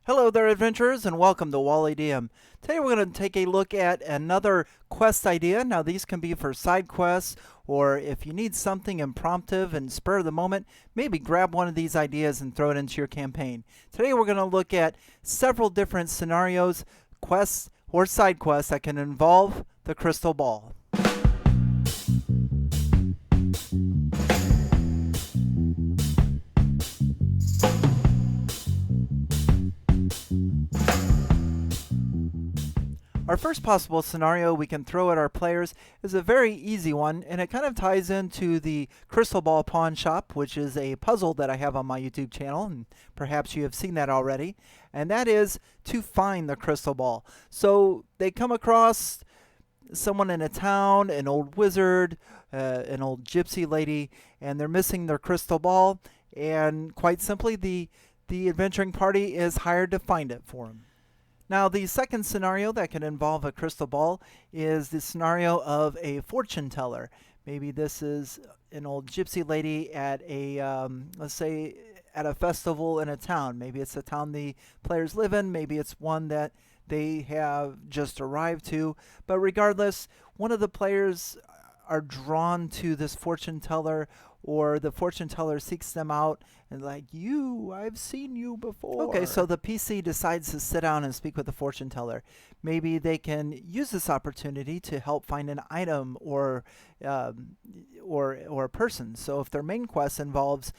Hello there, adventurers, and welcome to Wally DM. Today we're going to take a look at another quest idea. Now, these can be for side quests, or if you need something impromptu and spur of the moment, maybe grab one of these ideas and throw it into your campaign. Today we're going to look at several different scenarios, quests, or side quests that can involve the crystal ball. Our first possible scenario we can throw at our players is a very easy one, and it kind of ties into the Crystal Ball Pawn Shop, which is a puzzle that I have on my YouTube channel, and perhaps you have seen that already, and that is to find the crystal ball. So they come across someone in a town, an old wizard, an old gypsy lady, and they're missing their crystal ball, and quite simply the adventuring party is hired to find it for them. Now, the second scenario that can involve a crystal ball is the scenario of a fortune teller. Maybe this is an old gypsy lady at a, let's say, at a festival in a town. Maybe it's a town the players live in. Maybe it's one that they have just arrived to. But regardless, one of the players are drawn to this fortune teller, or the fortune teller seeks them out and like, I've seen you before. Okay, so the PC decides to sit down and speak with the fortune teller. Maybe they can use this opportunity to help find an item or a person. So if their main quest involves,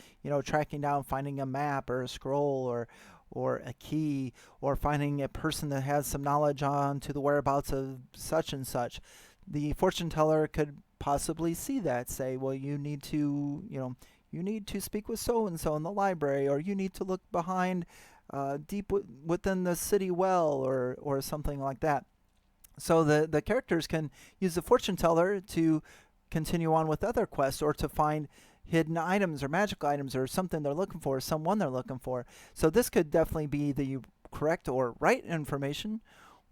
tracking down, finding a map or a scroll or a key, or finding a person that has some knowledge on to the whereabouts of such and such, the fortune teller could possibly see that, say, well, you need to speak with so and so in the library, or you need to look behind deep within the city well, or something like that. So the characters can use the fortune teller to continue on with other quests, or to find hidden items or magical items or something they're looking for, someone they're looking for. So this could definitely be the correct or right information,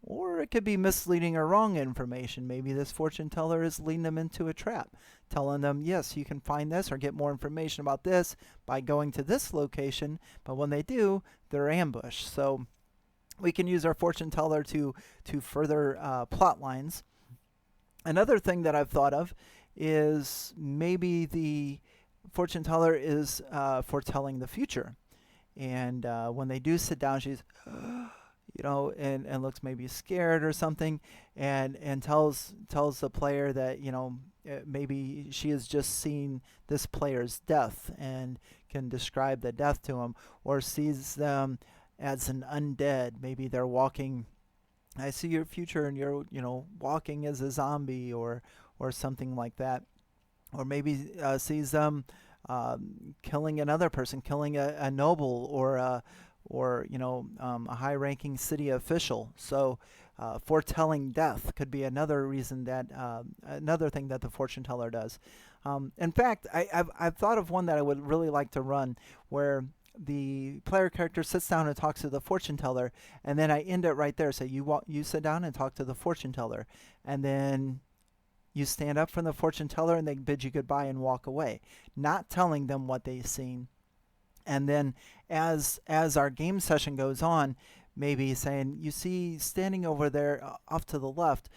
or it could be misleading or wrong information. Maybe this fortune teller is leading them into a trap, telling them, yes, you can find this or get more information about this by going to this location, but when they do, they're ambushed. So we can use our fortune teller to further plot lines. Another thing that I've thought of is maybe the fortune teller is foretelling the future. And when they do sit down, she's and looks maybe scared or something, and tells the player that maybe she has just seen this player's death and can describe the death to him, or sees them as an undead. Maybe they're walking. I see your future, and you're walking as a zombie, or something like that, or maybe sees them killing another person, killing a noble, or a high-ranking city official. So foretelling death could be another reason that another thing that the fortune teller does. In fact, I've thought of one that I would really like to run, where the player character sits down and talks to the fortune teller, and then I end it right there. So you sit down and talk to the fortune teller, and then you stand up from the fortune teller, and they bid you goodbye and walk away, not telling them what they've seen. And then as our game session goes on, maybe saying, you see standing over there off to the left,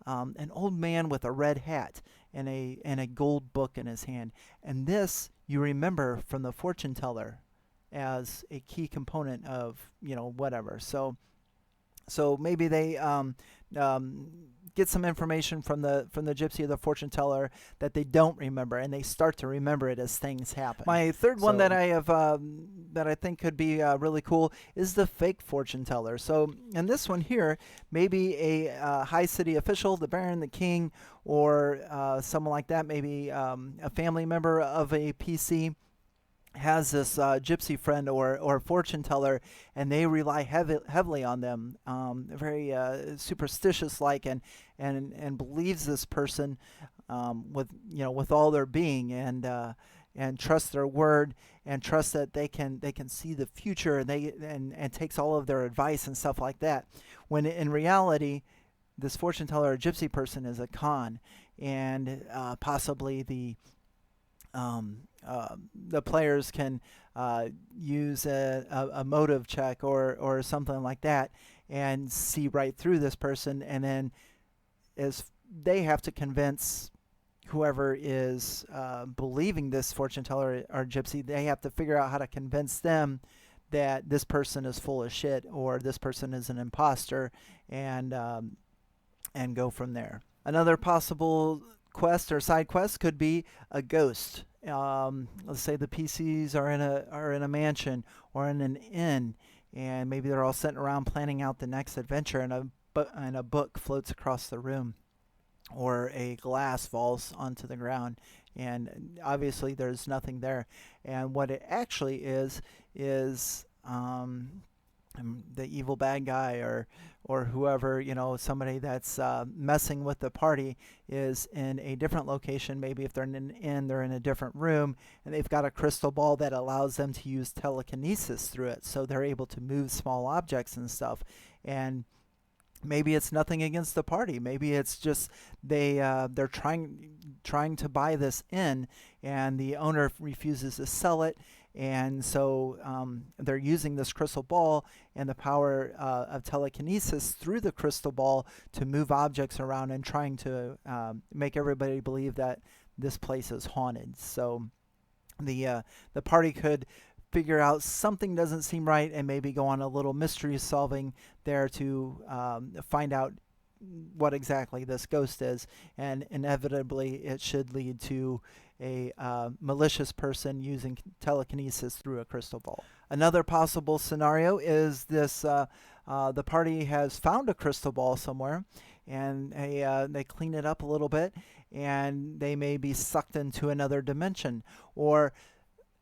an old man with a red hat and a gold book in his hand. And this you remember from the fortune teller as a key component of whatever. So maybe they get some information from the gypsy or the fortune teller that they don't remember, and they start to remember it as things happen. My third one that I have that I think could be really cool is the fake fortune teller. So in this one here, maybe a high city official, the baron, the king, or someone like that, maybe a family member of a PC, has this gypsy friend or fortune teller, and they rely heavily on them, very superstitious like, and believes this person with all their being, and trust their word, and trust that they can see the future, and takes all of their advice and stuff like that, when in reality this fortune teller or gypsy person is a con, and possibly the players can use a motive check or something like that and see right through this person, and then as they have to convince whoever is believing this fortune teller or gypsy, they have to figure out how to convince them that this person is full of shit or this person is an imposter, and go from there. Another possible quest or side quest could be a ghost. Let's say the PCs are in a mansion or in an inn, and maybe they're all sitting around planning out the next adventure, and a book floats across the room, or a glass falls onto the ground, and obviously there's nothing there. And what it actually is the evil bad guy or whoever, somebody that's messing with the party is in a different location. Maybe if they're in an inn, they're in a different room, and they've got a crystal ball that allows them to use telekinesis through it, so they're able to move small objects and stuff. And maybe it's nothing against the party. Maybe it's just they're trying to buy this inn, and the owner refuses to sell it, and so they're using this crystal ball and the power of telekinesis through the crystal ball to move objects around and trying to make everybody believe that this place is haunted. So the party could figure out something doesn't seem right and maybe go on a little mystery solving there to find out what exactly this ghost is, and inevitably it should lead to a malicious person using telekinesis through a crystal ball. Another possible scenario is this: the party has found a crystal ball somewhere, and they clean it up a little bit, and they may be sucked into another dimension. Or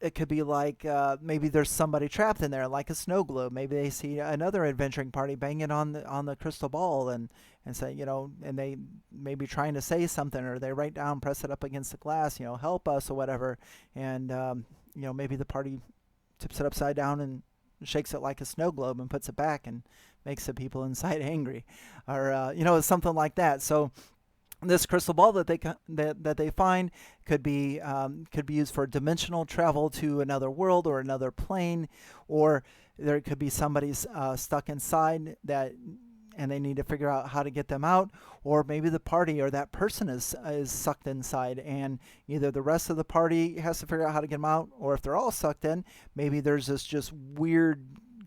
it could be like maybe there's somebody trapped in there, like a snow globe. Maybe they see another adventuring party banging on the crystal ball and say, and they may be trying to say something, or they write down, press it up against the glass, help us or whatever. And maybe the party tips it upside down and shakes it like a snow globe and puts it back and makes the people inside angry, or something like that. So this crystal ball that they find could be used for dimensional travel to another world or another plane, or there could be somebody's stuck inside that, and they need to figure out how to get them out. Or maybe the party or that person is sucked inside, and either the rest of the party has to figure out how to get them out, or if they're all sucked in, maybe there's this just weird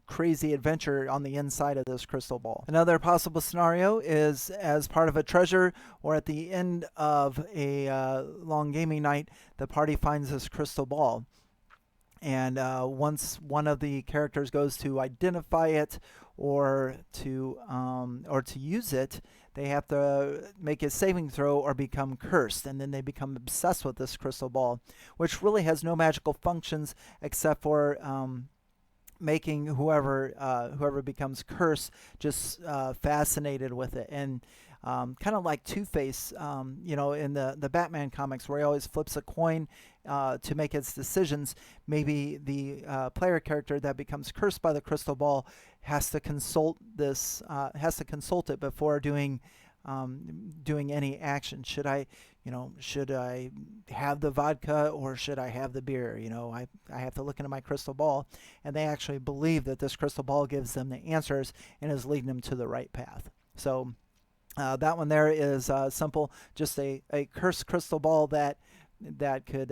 crazy adventure on the inside of this crystal ball. Another possible scenario is as part of a treasure or at the end of a long gaming night, the party finds this crystal ball. And once one of the characters goes to identify it or to use it, they have to make a saving throw or become cursed, and then they become obsessed with this crystal ball, which really has no magical functions except for making whoever becomes cursed just fascinated with it. And kind of like Two-Face, in the Batman comics, where he always flips a coin to make its decisions. Maybe the player character that becomes cursed by the crystal ball has to consult it before doing any action. Should I have the vodka or should I have the beer? I have to look into my crystal ball, and they actually believe that this crystal ball gives them the answers and is leading them to the right path. So that one there is simple, just a cursed crystal ball that could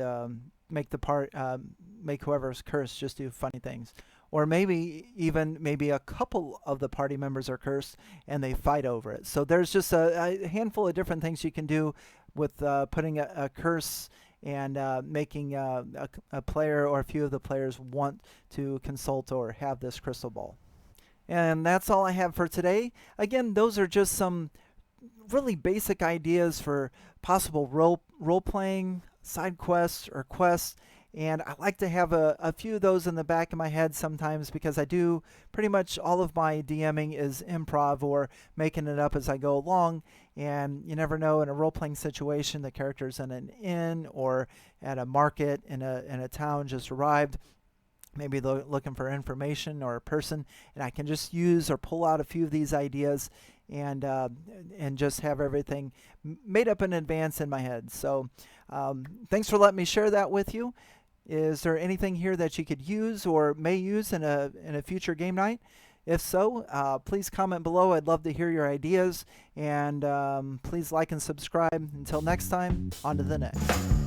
make whoever's cursed just do funny things. Or maybe a couple of the party members are cursed and they fight over it. So there's just a handful of different things you can do with putting a curse and making a player or a few of the players want to consult or have this crystal ball. And that's all I have for today. Again, those are just some really basic ideas for possible role-playing, side quests, or quests. And I like to have a few of those in the back of my head sometimes, because I do pretty much all of my DMing is improv or making it up as I go along. And you never know, in a role-playing situation, the character's in an inn or at a market in a town just arrived. Maybe they're looking for information or a person, and I can just use or pull out a few of these ideas and just have everything made up in advance in my head. So thanks for letting me share that with you. Is there anything here that you could use or may use in a future game night? If so, please comment below. I'd love to hear your ideas, and please like and subscribe. Until next time, on to the next.